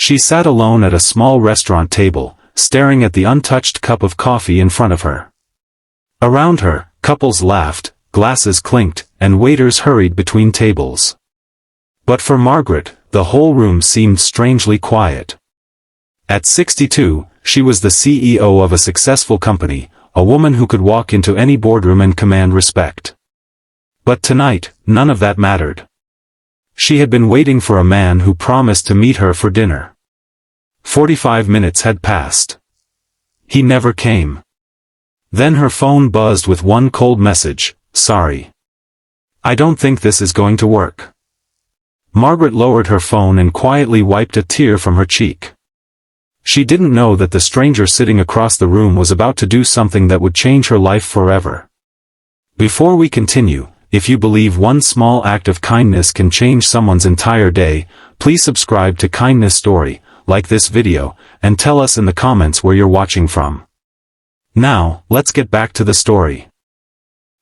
She sat alone at a small restaurant table, staring at the untouched cup of coffee in front of her. Around her, couples laughed, glasses clinked, and waiters hurried between tables. But for Margaret, the whole room seemed strangely quiet. At 62, she was the CEO of a successful company, a woman who could walk into any boardroom and command respect. But tonight, none of that mattered. She had been waiting for a man who promised to meet her for dinner. 45 minutes had passed. He never came. Then her phone buzzed with one cold message: "Sorry. I don't think this is going to work." Margaret lowered her phone and quietly wiped a tear from her cheek. She didn't know that the stranger sitting across the room was about to do something that would change her life forever. Before we continue, if you believe one small act of kindness can change someone's entire day, please subscribe to Kindness Story, like this video, and tell us in the comments where you're watching from. Now, let's get back to the story.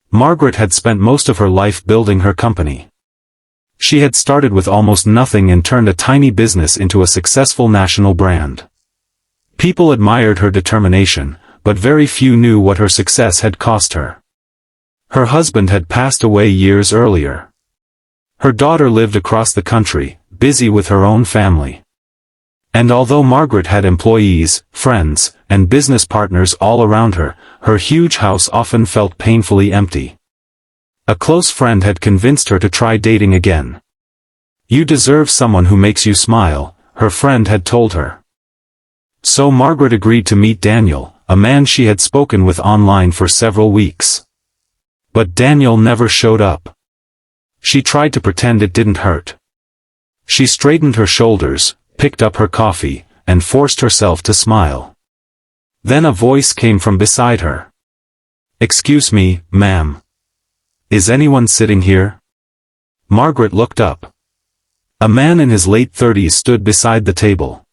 Margaret had spent most of her life building her company. She had started with almost nothing and turned a tiny business into a successful national brand. People admired her determination, but very few knew what her success had cost her. Her husband had passed away years earlier. Her daughter lived across the country, busy with her own family. And although Margaret had employees, friends, and business partners all around her, her huge house often felt painfully empty. A close friend had convinced her to try dating again. "You deserve someone who makes you smile," her friend had told her. So Margaret agreed to meet Daniel, a man she had spoken with online for several weeks. But Daniel never showed up. She tried to pretend it didn't hurt. She straightened her shoulders, picked up her coffee, and forced herself to smile. Then a voice came from beside her. "Excuse me, ma'am. Is anyone sitting here?" Margaret looked up. A man in his late 30s stood beside the table.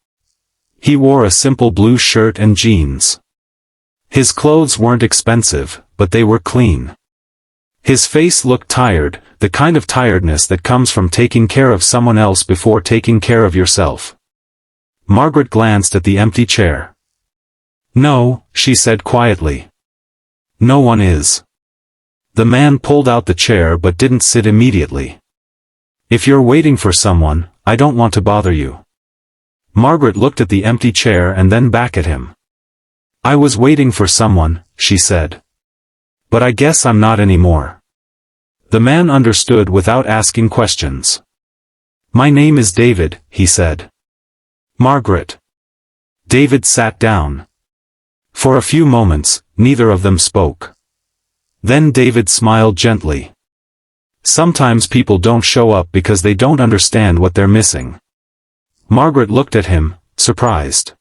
He wore a simple blue shirt and jeans. His clothes weren't expensive, but they were clean. His face looked tired, the kind of tiredness that comes from taking care of someone else before taking care of yourself. Margaret glanced at the empty chair. "No," she said quietly. "No one is." The man pulled out the chair but didn't sit immediately. "If you're waiting for someone, I don't want to bother you." Margaret looked at the empty chair and then back at him. "I was waiting for someone," she said. "But I guess I'm not anymore." The man understood without asking questions. "My name is David," he said. "Margaret." David sat down. For a few moments, neither of them spoke. Then David smiled gently. "Sometimes people don't show up because they don't understand what they're missing." Margaret looked at him, surprised.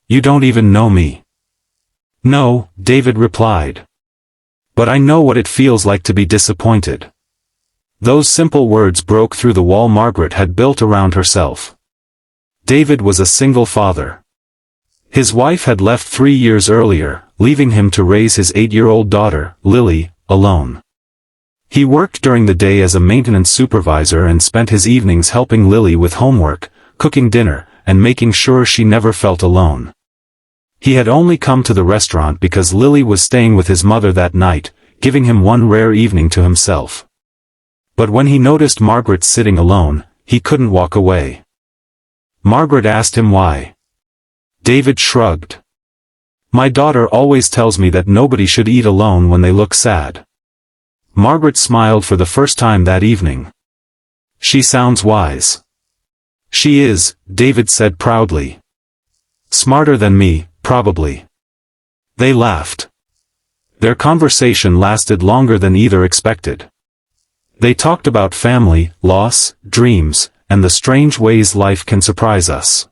"You don't even know me." "No," David replied. "But I know what it feels like to be disappointed." Those simple words broke through the wall Margaret had built around herself. David was a single father. His wife had left 3 years earlier, leaving him to raise his 8-year-old daughter, Lily, alone. He worked during the day as a maintenance supervisor and spent his evenings helping Lily with homework, cooking dinner, and making sure she never felt alone. He had only come to the restaurant because Lily was staying with his mother that night, giving him one rare evening to himself. But when he noticed Margaret sitting alone, he couldn't walk away. Margaret asked him why. David shrugged. "My daughter always tells me that nobody should eat alone when they look sad." Margaret smiled for the first time that evening. "She sounds wise." "She is," David said proudly. "Smarter than me, probably." They laughed. Their conversation lasted longer than either expected. They talked about family, loss, dreams, and the strange ways life can surprise us.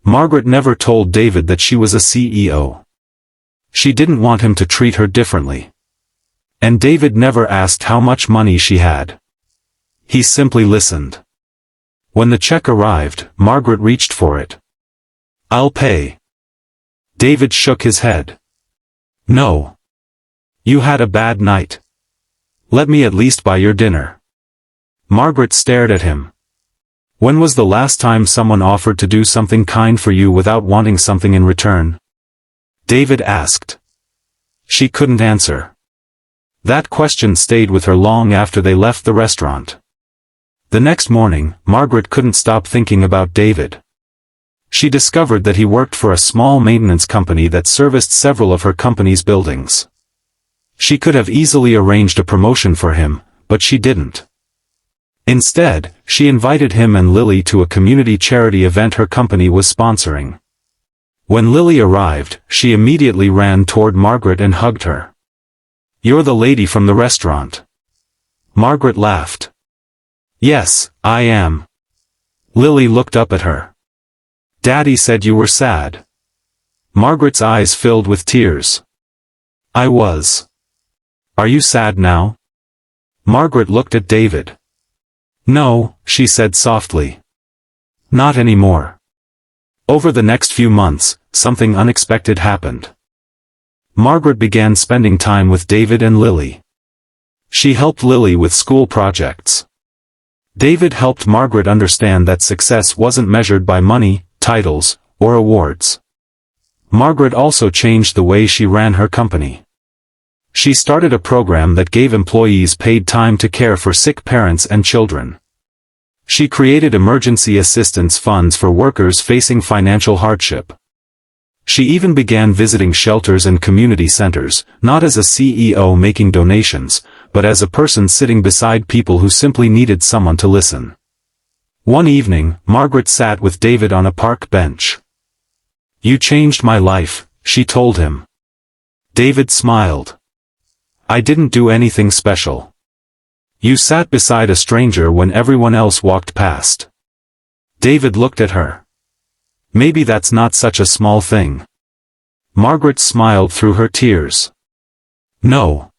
Margaret never told David that she was a CEO. She didn't want him to treat her differently. And David never asked how much money she had. He simply listened. When the check arrived, Margaret reached for it. "I'll pay." David shook his head. "No. You had a bad night. Let me at least buy your dinner." Margaret stared at him. When was the last time someone offered to do something kind for you without wanting something in return? David asked. She couldn't answer. That question stayed with her long after they left the restaurant. The next morning, Margaret couldn't stop thinking about David. She discovered that he worked for a small maintenance company that serviced several of her company's buildings. She could have easily arranged a promotion for him, but she didn't. Instead, she invited him and Lily to a community charity event her company was sponsoring. When Lily arrived, she immediately ran toward Margaret and hugged her. "You're the lady from the restaurant." Margaret laughed. "Yes, I am." Lily looked up at her. "Daddy said you were sad." Margaret's eyes filled with tears. "I was." "Are you sad now?" Margaret looked at David. "No," she said softly. "Not anymore." Over the next few months, something unexpected happened. Margaret began spending time with David and Lily. She helped Lily with school projects. David helped Margaret understand that success wasn't measured by money, titles, or awards. Margaret also changed the way she ran her company. She started a program that gave employees paid time to care for sick parents and children. She created emergency assistance funds for workers facing financial hardship. She even began visiting shelters and community centers, not as a CEO making donations, but as a person sitting beside people who simply needed someone to listen. One evening, Margaret sat with David on a park bench. "You changed my life," she told him. David smiled. "I didn't do anything special. You sat beside a stranger when everyone else walked past." David looked at her. "Maybe that's not such a small thing." Margaret smiled through her tears. "No.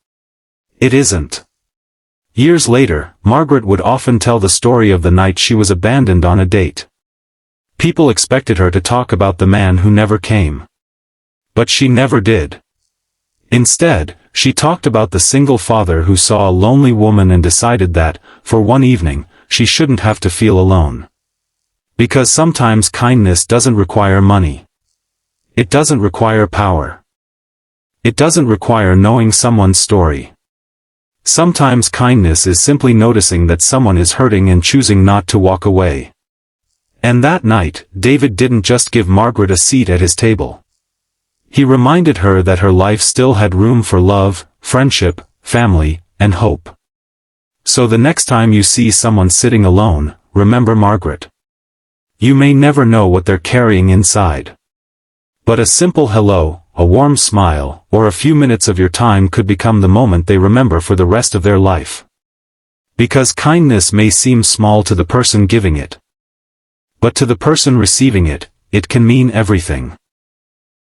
It isn't." Years later, Margaret would often tell the story of the night she was abandoned on a date. People expected her to talk about the man who never came. But she never did. Instead, she talked about the single father who saw a lonely woman and decided that, for one evening, she shouldn't have to feel alone. Because sometimes kindness doesn't require money. It doesn't require power. It doesn't require knowing someone's story. Sometimes kindness is simply noticing that someone is hurting and choosing not to walk away. And that night, David didn't just give Margaret a seat at his table. He reminded her that her life still had room for love, friendship, family, and hope. So the next time you see someone sitting alone, remember Margaret. You may never know what they're carrying inside. But a simple hello, a warm smile, or a few minutes of your time could become the moment they remember for the rest of their life. Because kindness may seem small to the person giving it. But to the person receiving it, it can mean everything.